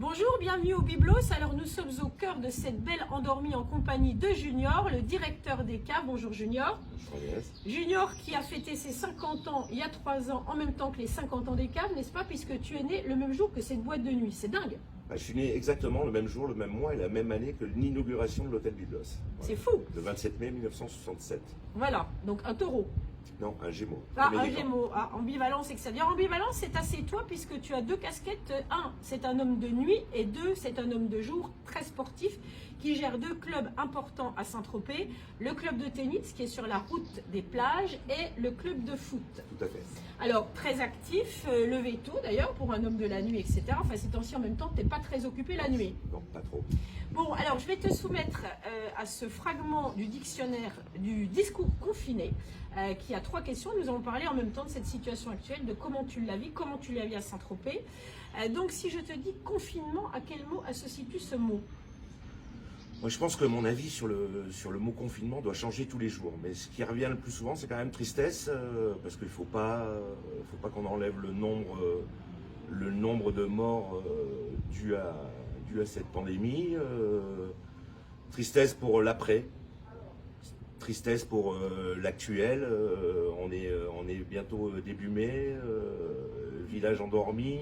Bonjour, bienvenue au Biblos. Alors nous sommes au cœur de cette belle endormie en compagnie de Junior, le directeur des caves. Bonjour Junior. Bonjour Agnès. Junior qui a fêté ses 50 ans il y a 3 ans, en même temps que les 50 ans des caves, n'est-ce pas, puisque tu es né le même jour que cette boîte de nuit. C'est dingue. Je suis né exactement le même jour, le même mois et la même année que l'inauguration de l'hôtel Biblos. Voilà. C'est fou. Le 27 mai 1967. Voilà, donc un taureau. Non, un gémeau. Ah, un gémeau, ah, ambivalence, c'est-à-dire ambivalence, c'est assez toi puisque tu as deux casquettes. Un, c'est un homme de nuit et deux, c'est un homme de jour très sportif qui gère deux clubs importants à Saint-Tropez, le club de tennis qui est sur la route des plages et le club de foot. Tout à fait. Alors, très actif, levé tôt d'ailleurs pour un homme de la nuit, etc. Enfin, ces temps-ci en même temps, tu n'es pas très occupé la nuit. Non, pas trop. Bon, alors je vais te soumettre à ce fragment du dictionnaire du discours confiné qui a 3 questions. Nous allons parler en même temps de cette situation actuelle, de comment tu la vis, comment tu la vis à Saint-Tropez. Donc si je te dis confinement, à quel mot associes-tu ce mot? Moi, je pense que mon avis sur le mot confinement doit changer tous les jours. Mais ce qui revient le plus souvent, c'est quand même tristesse, parce qu'il ne faut pas qu'on enlève le nombre de morts dû à cette pandémie. Tristesse pour l'après, tristesse pour l'actuel. On est bientôt début mai, village endormi.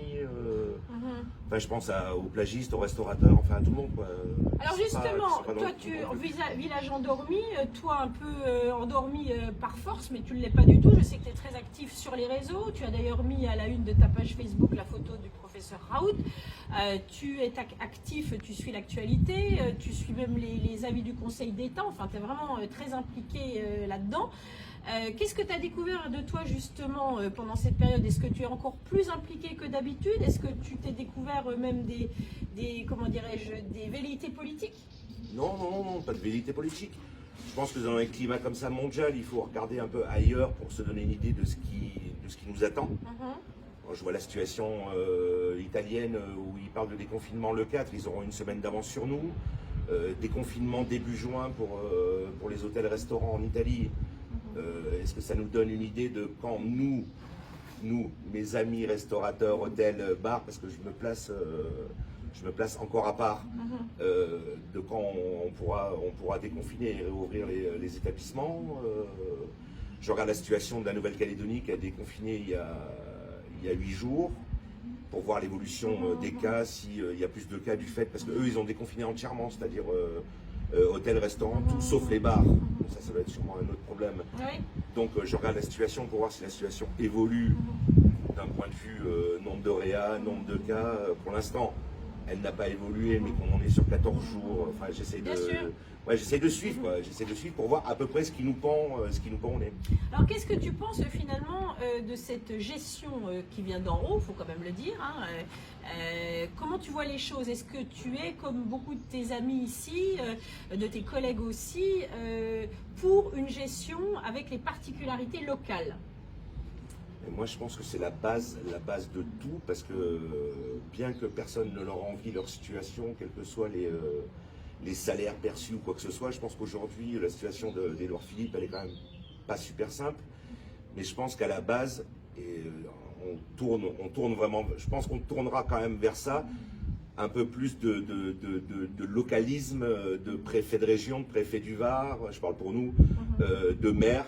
Enfin, je pense aux plagistes, aux restaurateurs, enfin à tout le monde, quoi. Alors justement, toi tu village endormi, toi un peu endormi par force, mais tu ne l'es pas du tout. Je sais que tu es très actif sur les réseaux. Tu as d'ailleurs mis à la une de ta page Facebook la photo du professeur Raoult. Tu es actif, tu suis l'actualité, tu suis même les avis du Conseil d'État. Enfin, tu es vraiment très impliqué là-dedans. Qu'est-ce que tu as découvert de toi justement pendant cette période? Est-ce que tu es encore plus impliqué que d'habitude? Est-ce que tu t'es découvert même comment dirais-je, des velléités politiques? Non, pas de velléité politique. Je pense que dans un climat comme ça mondial, il faut regarder un peu ailleurs pour se donner une idée de ce qui nous attend. Quand je vois la situation italienne où ils parlent de déconfinement le 4, ils auront une semaine d'avance sur nous. Déconfinement début juin pour les hôtels-restaurants en Italie. Est-ce que ça nous donne une idée de quand nous, mes amis restaurateurs, hôtels, bars, parce que je me place encore à part, de quand on pourra déconfiner et réouvrir les établissements. Je regarde la situation de la Nouvelle-Calédonie qui a déconfiné il y a 8 jours pour voir l'évolution des cas, s'il y a plus de cas du fait, parce qu'eux ils ont déconfiné entièrement, c'est-à-dire hôtels, restaurants, tout sauf les bars. Donc ça va être sûrement un autre problème. Oui. Donc je regarde la situation pour voir si la situation évolue d'un point de vue nombre de réa, nombre de cas. Pour l'instant, elle n'a pas évolué, mais qu'on en est sur 14 jours. Enfin, j'essaie de suivre, quoi. J'essaie de suivre pour voir à peu près ce qui nous pend au nez. Alors, qu'est-ce que tu penses finalement de cette gestion qui vient d'en haut, il faut quand même le dire, hein, comment tu vois les choses? Est-ce que tu es, comme beaucoup de tes amis ici, de tes collègues aussi, pour une gestion avec les particularités locales? Et moi, je pense que c'est la base de tout, parce que bien que personne ne leur envie leur situation, quels que soient les salaires perçus ou quoi que ce soit, je pense qu'aujourd'hui, la situation d'Édouard Philippe, elle est quand même pas super simple. Mais je pense qu'à la base, on tourne vraiment, je pense qu'on tournera quand même vers ça, un peu plus de localisme, de préfet de région, de préfet du Var, je parle pour nous, de maire.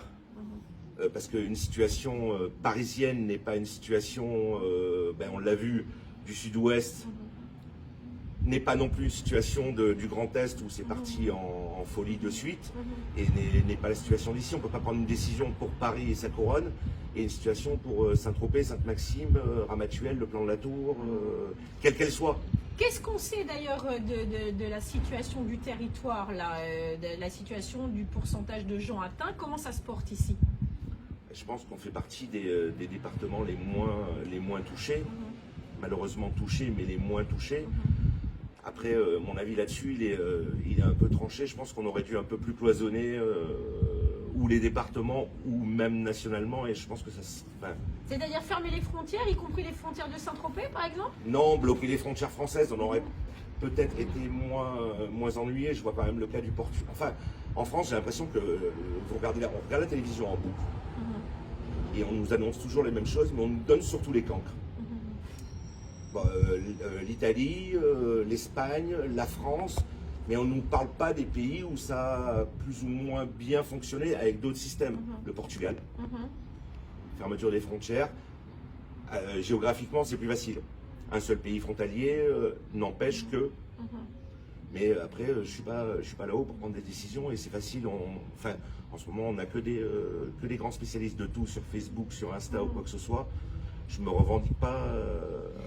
Parce qu'une situation parisienne n'est pas une situation, on l'a vu, du sud-ouest, n'est pas non plus une situation du Grand Est où c'est parti en folie de suite, et n'est pas la situation d'ici. On ne peut pas prendre une décision pour Paris et sa couronne, et une situation pour Saint-Tropez, Sainte-Maxime, Ramatuelle, le plan de la Tour, quelle qu'elle soit. Qu'est-ce qu'on sait d'ailleurs de la situation du territoire, là, de la situation du pourcentage de gens atteints? Comment ça se porte ici? Je pense qu'on fait partie des départements les moins touchés, malheureusement touchés, mais les moins touchés. Après, mon avis là-dessus, il est un peu tranché. Je pense qu'on aurait dû un peu plus cloisonner, ou les départements, ou même nationalement, et je pense que ça... C'est-à-dire fermer les frontières, y compris les frontières de Saint-Tropez, par exemple? Non, bloquer les frontières françaises, on aurait peut-être été moins ennuyé. Je vois quand même le cas du Portugal. Enfin, en France, j'ai l'impression que on regarde la télévision en boucle. Et on nous annonce toujours les mêmes choses, mais on nous donne surtout les cancres. L'Italie, l'Espagne, la France, mais on ne nous parle pas des pays où ça a plus ou moins bien fonctionné avec d'autres systèmes. Le Portugal, fermeture des frontières, géographiquement c'est plus facile. Un seul pays frontalier n'empêche que... Mais après, je suis pas là-haut pour prendre des décisions et c'est facile. Enfin, en ce moment, on n'a que des grands spécialistes de tout sur Facebook, sur Insta ou quoi que ce soit. Je ne me revendique pas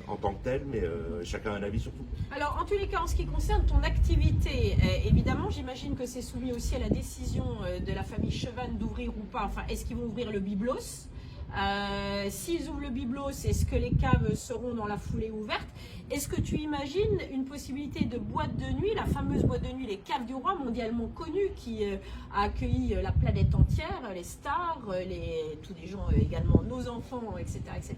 en tant que tel, mais chacun a un avis sur tout. Alors, en tous les cas, en ce qui concerne ton activité, évidemment, j'imagine que c'est soumis aussi à la décision de la famille Chevannes d'ouvrir ou pas. Enfin, est-ce qu'ils vont ouvrir le biblos? S'ils ouvrent le biblos, est-ce que les caves seront dans la foulée ouverte? Est-ce que tu imagines une possibilité de boîte de nuit, la fameuse boîte de nuit, les Caves du Roi, mondialement connue, qui a accueilli la planète entière, les stars, tous les gens également, nos enfants, etc. etc.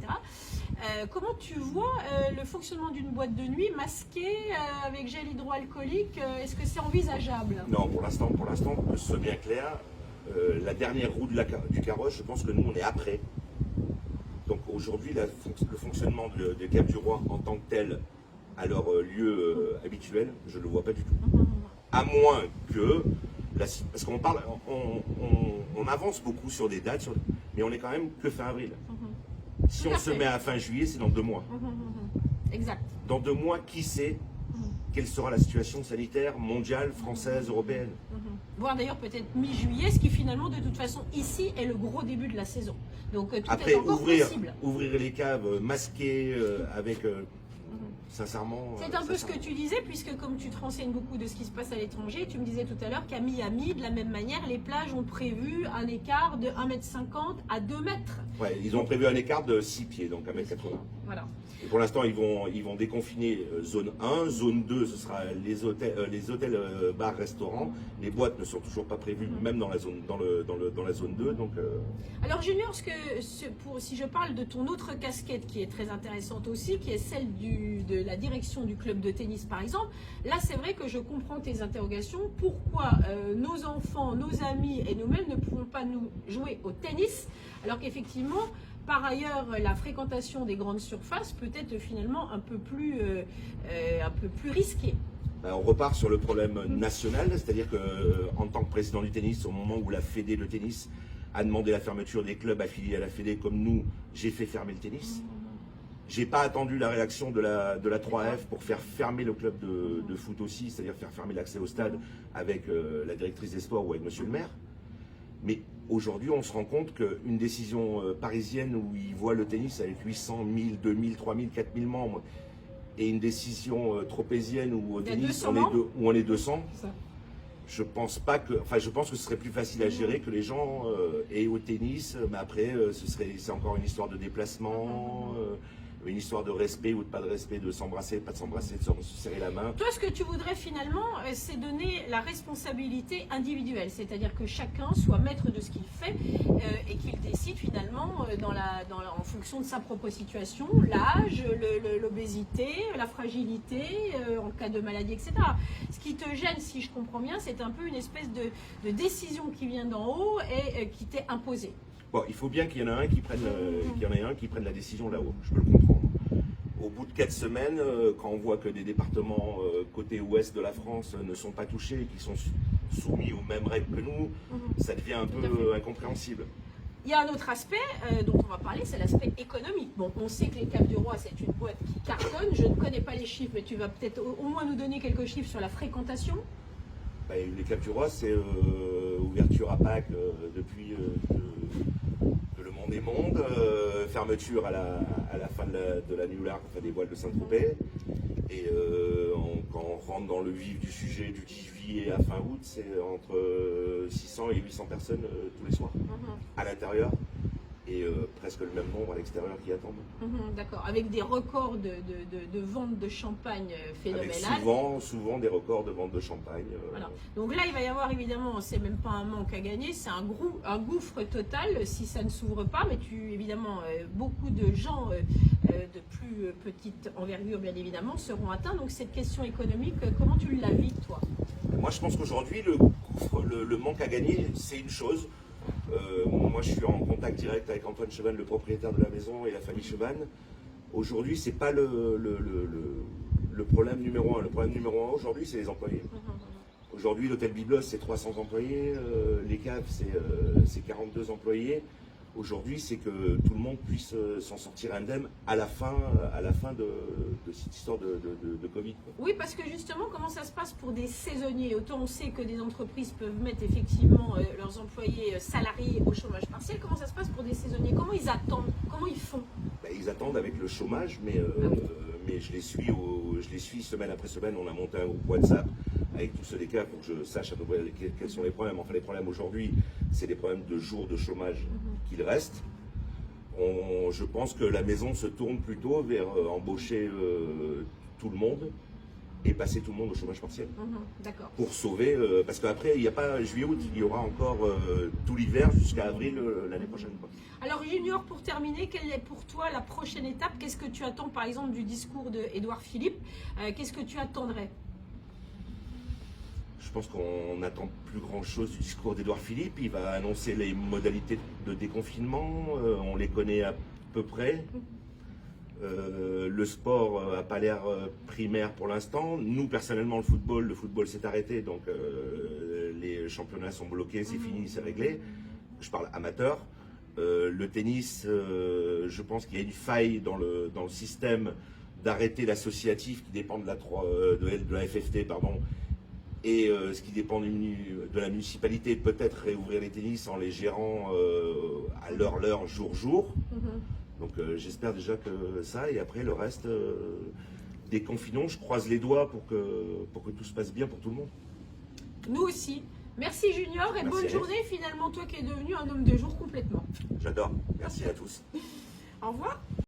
Comment tu vois le fonctionnement d'une boîte de nuit masquée avec gel hydroalcoolique? Est-ce que c'est envisageable? Non, pour l'instant, pour que ce soit bien clair, la dernière roue du carrosse, je pense que nous, on est après. Donc aujourd'hui, le fonctionnement des Caves du Roi en tant que tel, à leur lieu habituel, je ne le vois pas du tout. À moins que, parce qu'on parle, on avance beaucoup sur des dates, mais on est quand même que fin avril. Si on se met à fin juillet, c'est dans 2 mois. Exact. Dans 2 mois, qui sait quelle sera la situation sanitaire mondiale, française, européenne? Voire d'ailleurs peut-être mi-juillet, ce qui finalement de toute façon ici est le gros début de la saison. Donc tout après, est encore possible. Ouvrir les caves masquées avec... sincèrement... C'est un peu ce que tu disais, puisque comme tu te renseignes beaucoup de ce qui se passe à l'étranger, tu me disais tout à l'heure qu'à Miami, de la même manière, les plages ont prévu un écart de 1,50 m à 2 mètres. Ouais, ils ont prévu un écart de 6 pieds, donc 1,80 m. Voilà. Et pour l'instant, ils vont déconfiner zone 1, zone 2, ce sera les hôtels, bars, restaurants. Les boîtes ne sont toujours pas prévues, même dans la zone 2. Donc, Alors Junior, si je parle de ton autre casquette qui est très intéressante aussi, qui est celle de la direction du club de tennis par exemple, là c'est vrai que je comprends tes interrogations. Pourquoi nos enfants, nos amis et nous-mêmes ne pouvons pas nous jouer au tennis, alors qu'effectivement, par ailleurs, la fréquentation des grandes surfaces peut être finalement un peu plus risquée. Ben, on repart sur le problème national, c'est-à-dire qu'en tant que président du tennis, au moment où la Fédé de tennis a demandé la fermeture des clubs affiliés à la Fédé, comme nous, j'ai fait fermer le tennis. J'ai pas attendu la réaction de la 3F pour faire fermer le club de foot aussi, c'est-à-dire faire fermer l'accès au stade avec la directrice des sports ou avec monsieur le maire. Mais aujourd'hui, on se rend compte qu'une décision parisienne où ils voient le tennis avec 800, 1000, 2000, 3000, 4000 membres et une décision tropézienne où au tennis on est 200, je pense que ce serait plus facile à gérer que les gens aient au tennis, mais après c'est encore une histoire de déplacement. Une histoire de respect ou de pas de respect, de s'embrasser, pas de s'embrasser, de se serrer la main. Toi, ce que tu voudrais finalement, c'est donner la responsabilité individuelle, c'est-à-dire que chacun soit maître de ce qu'il fait et qu'il décide finalement en fonction de sa propre situation, l'âge, l'obésité, la fragilité, en cas de maladie, etc. Ce qui te gêne, si je comprends bien, c'est un peu une espèce de décision qui vient d'en haut et qui t'est imposée. Bon, il faut bien qu'il y en ait un qui prenne, la décision là-haut, je peux le comprendre. Au bout de 4 semaines, quand on voit que des départements côté ouest de la France ne sont pas touchés et qui sont soumis aux mêmes règles que nous, ça devient un peu incompréhensible. Il y a un autre aspect dont on va parler, c'est l'aspect économique. Bon, on sait que les Caves du Roi, c'est une boîte qui cartonne. Je ne connais pas les chiffres, mais tu vas peut-être au moins nous donner quelques chiffres sur la fréquentation. Les Caves du Roi, c'est ouverture à Pâques depuis que le monde est monde, fermeture à la fin de la New Lark, enfin des voiles de Saint-Tropez. Et quand on rentre dans le vif du sujet du 10 juillet à fin août, c'est entre 600 et 800 personnes tous les soirs à l'intérieur. Et presque le même nombre à l'extérieur qui attendent. D'accord, avec des records de vente de champagne phénoménales. Avec souvent des records de vente de champagne. Voilà. Donc là, il va y avoir évidemment, c'est même pas un manque à gagner, c'est un gouffre total si ça ne s'ouvre pas. Mais évidemment, beaucoup de gens de plus petite envergure, bien évidemment, seront atteints. Donc cette question économique, comment tu la vis, toi? Moi, je pense qu'aujourd'hui, le manque à gagner, c'est une chose. Moi, je suis en contact direct avec Antoine Chevannes, le propriétaire de la maison, et la famille Chevannes. Aujourd'hui, c'est pas le problème numéro un. Le problème numéro un aujourd'hui, c'est les employés. Aujourd'hui, l'hôtel Byblos, c'est 300 employés, les caves, c'est 42 employés. Aujourd'hui, c'est que tout le monde puisse s'en sortir indemne à la fin de cette histoire de Covid. Oui, parce que justement, comment ça se passe pour des saisonniers? Autant on sait que des entreprises peuvent mettre effectivement leurs employés salariés au chômage partiel. Comment ça se passe pour des saisonniers? Comment ils attendent? Comment ils font? Ben, ils attendent avec le chômage, mais je les suis semaine après semaine. On a monté un groupe WhatsApp avec tous ceux des cas pour que je sache à peu près quels sont les problèmes. Enfin, les problèmes aujourd'hui, c'est des problèmes de jours de chômage qu'il reste. Je pense que la maison se tourne plutôt vers embaucher tout le monde et passer tout le monde au chômage partiel. D'accord. Pour sauver, parce qu'après, il n'y a pas juillet-août, il y aura encore tout l'hiver jusqu'à avril l'année prochaine. Alors Junior, pour terminer, quelle est pour toi la prochaine étape? Qu'est-ce que tu attends par exemple du discours d'Édouard Philippe? Qu'est-ce que tu attendrais? Je pense qu'on n'attend plus grand-chose du discours d'Édouard Philippe. Il va annoncer les modalités de déconfinement. On les connaît à peu près. Le sport n'a pas l'air primaire pour l'instant. Nous, personnellement, le football s'est arrêté. Donc, les championnats sont bloqués, c'est fini, c'est réglé. Je parle amateur. Le tennis, je pense qu'il y a une faille dans le système d'arrêter l'associatif qui dépend de la FFT, pardon. Et ce qui dépend de la municipalité, peut-être réouvrir les tennis en les gérant à l'heure, jour. Donc j'espère déjà que ça, et après le reste, déconfinons, je croise les doigts pour que tout se passe bien pour tout le monde. Nous aussi. Merci Junior et bonne journée finalement, toi qui es devenu un homme de jour complètement. J'adore, merci à tous. Au revoir.